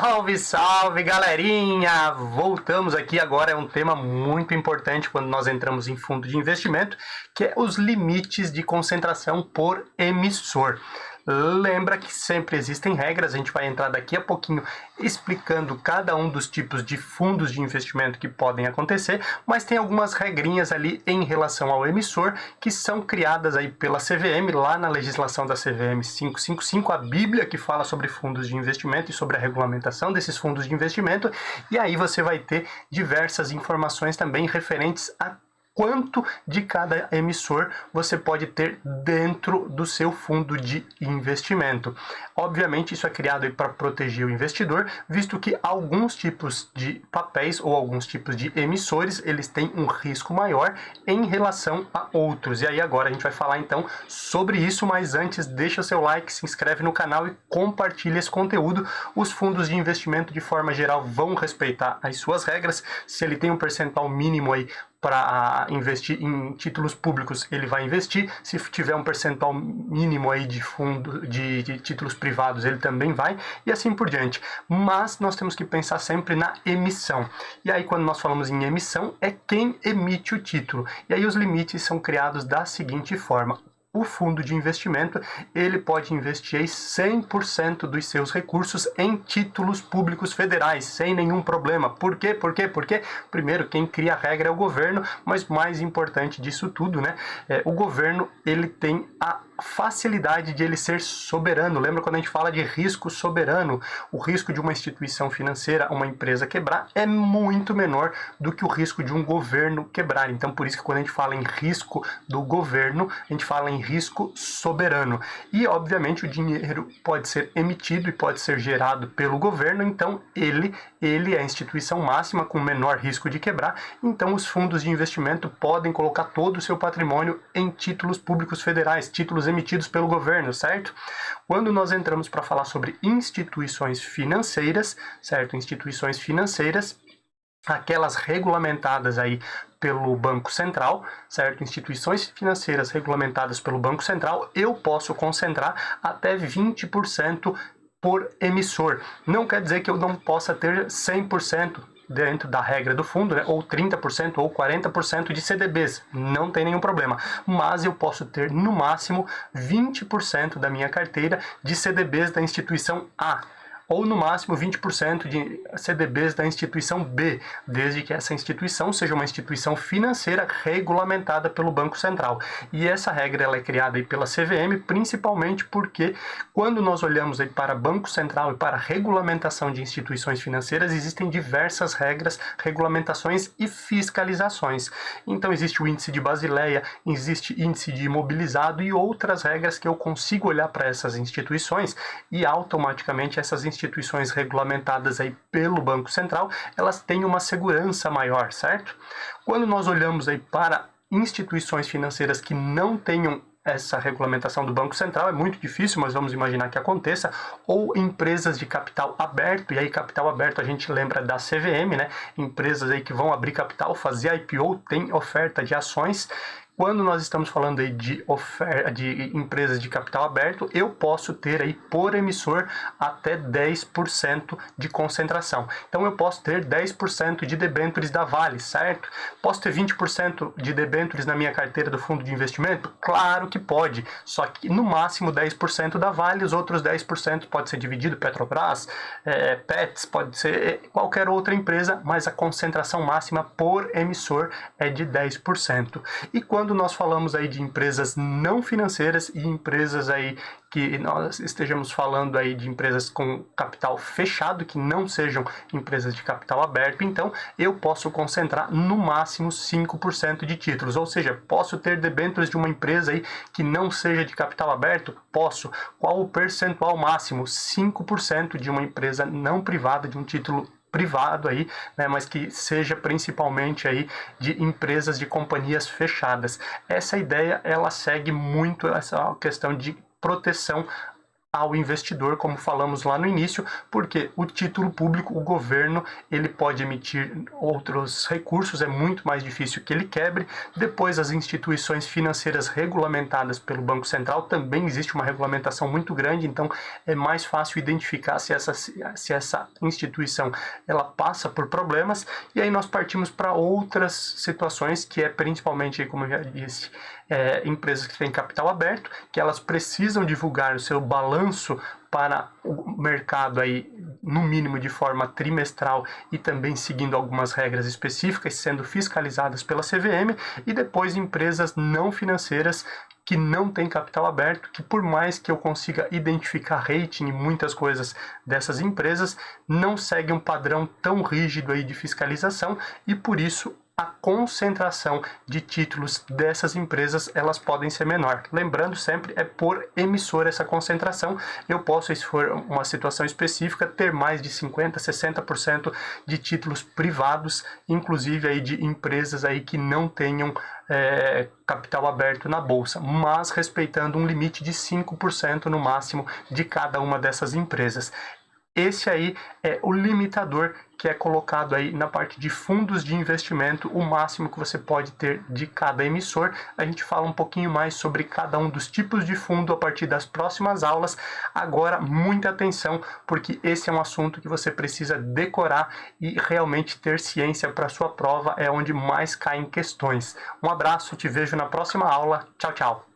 Salve, salve, galerinha! Voltamos aqui agora, é um tema muito importante quando nós entramos em fundo de investimento, que é os limites de concentração por emissor. Lembra que sempre existem regras, a gente vai entrar daqui a pouquinho explicando cada um dos tipos de fundos de investimento que podem acontecer, mas tem algumas regrinhas ali em relação ao emissor que são criadas aí pela CVM, lá na legislação da CVM 555, a Bíblia que fala sobre fundos de investimento e sobre a regulamentação desses fundos de investimento, e aí você vai ter diversas informações também referentes a quanto de cada emissor você pode ter dentro do seu fundo de investimento. Obviamente isso é criado para proteger o investidor, visto que alguns tipos de papéis ou alguns tipos de emissores, eles têm um risco maior em relação a outros. E aí agora a gente vai falar então sobre isso, mas antes deixa o seu like, se inscreve no canal e compartilha esse conteúdo. Os fundos de investimento de forma geral vão respeitar as suas regras. Se ele tem um percentual mínimo aí para investir em títulos públicos, ele vai investir. Se tiver um percentual mínimo aí de fundo de títulos privados, ele também vai, e assim por diante. Mas nós temos que pensar sempre na emissão. E aí quando nós falamos em emissão, é quem emite o título. E aí os limites são criados da seguinte forma: o fundo de investimento, ele pode investir aí 100% dos seus recursos em títulos públicos federais, sem nenhum problema. Por quê? Porque, primeiro, quem cria a regra é o governo, mas mais importante disso tudo, né? O governo, ele tem a facilidade de ele ser soberano. Lembra quando a gente fala de risco soberano? O risco de uma instituição financeira, uma empresa quebrar, é muito menor do que o risco de um governo quebrar. Então, por isso que quando a gente fala em risco do governo, a gente fala em risco soberano. E, obviamente, o dinheiro pode ser emitido e pode ser gerado pelo governo, então ele é a instituição máxima com menor risco de quebrar. Então, os fundos de investimento podem colocar todo o seu patrimônio em títulos públicos federais, títulos emitidos pelo governo, certo? Quando nós entramos para falar sobre instituições financeiras, certo? Instituições financeiras, aquelas regulamentadas aí pelo Banco Central, certo? Instituições financeiras regulamentadas pelo Banco Central, eu posso concentrar até 20% por emissor. Não quer dizer que eu não possa ter 100% dentro da regra do fundo, né? Ou 30% ou 40% de CDBs, não tem nenhum problema, mas eu posso ter no máximo 20% da minha carteira de CDBs da instituição A, ou no máximo 20% de CDBs da instituição B, desde que essa instituição seja uma instituição financeira regulamentada pelo Banco Central. E essa regra ela é criada aí pela CVM, principalmente porque quando nós olhamos aí para Banco Central e para regulamentação de instituições financeiras, existem diversas regras, regulamentações e fiscalizações. Então existe o índice de Basileia, existe índice de imobilizado e outras regras que eu consigo olhar para essas instituições e automaticamente essas instituições regulamentadas aí pelo Banco Central, elas têm uma segurança maior, certo? Quando nós olhamos aí para instituições financeiras que não tenham essa regulamentação do Banco Central, é muito difícil, mas vamos imaginar que aconteça, ou empresas de capital aberto, e aí capital aberto a gente lembra da CVM, né? Empresas aí que vão abrir capital, fazer IPO, tem oferta de ações. Quando nós estamos falando aí de empresas de capital aberto, eu posso ter aí por emissor até 10% de concentração. Então eu posso ter 10% de debêntures da Vale, certo? Posso ter 20% de debêntures na minha carteira do fundo de investimento? Claro que pode, só que no máximo 10% da Vale, os outros 10% pode ser dividido, Petrobras, Pets, pode ser qualquer outra empresa, mas a concentração máxima por emissor é de 10%. E quando nós falamos aí de empresas não financeiras e empresas aí que nós estejamos falando aí de empresas com capital fechado, que não sejam empresas de capital aberto, então eu posso concentrar no máximo 5% de títulos, ou seja, posso ter debêntures de uma empresa aí que não seja de capital aberto? Posso. Qual o percentual máximo? 5% de uma empresa não privada, de um título privado aí, né, mas que seja principalmente aí de empresas de companhias fechadas. Essa ideia, ela segue muito essa questão de proteção ao investidor, como falamos lá no início, porque o título público, o governo, ele pode emitir outros recursos, é muito mais difícil que ele quebre. Depois, as instituições financeiras regulamentadas pelo Banco Central, também existe uma regulamentação muito grande, então é mais fácil identificar se essa instituição ela passa por problemas. E aí nós partimos para outras situações, que é principalmente, como eu já disse, empresas que têm capital aberto, que elas precisam divulgar o seu balanço para o mercado aí, no mínimo de forma trimestral, e também seguindo algumas regras específicas, sendo fiscalizadas pela CVM. E depois empresas não financeiras que não têm capital aberto, que por mais que eu consiga identificar rating e muitas coisas dessas empresas, não segue um padrão tão rígido aí de fiscalização, e por isso a concentração de títulos dessas empresas elas podem ser menor. Lembrando sempre, é por emissora essa concentração. Eu posso, se for uma situação específica, ter mais de 50%, 60% de títulos privados, inclusive aí de empresas aí que não tenham capital aberto na bolsa, mas respeitando um limite de 5% no máximo de cada uma dessas empresas. Esse aí é o limitador que é colocado aí na parte de fundos de investimento, o máximo que você pode ter de cada emissor. A gente fala um pouquinho mais sobre cada um dos tipos de fundo a partir das próximas aulas. Agora, muita atenção, porque esse é um assunto que você precisa decorar e realmente ter ciência para sua prova, é onde mais caem questões. Um abraço, te vejo na próxima aula. Tchau, tchau.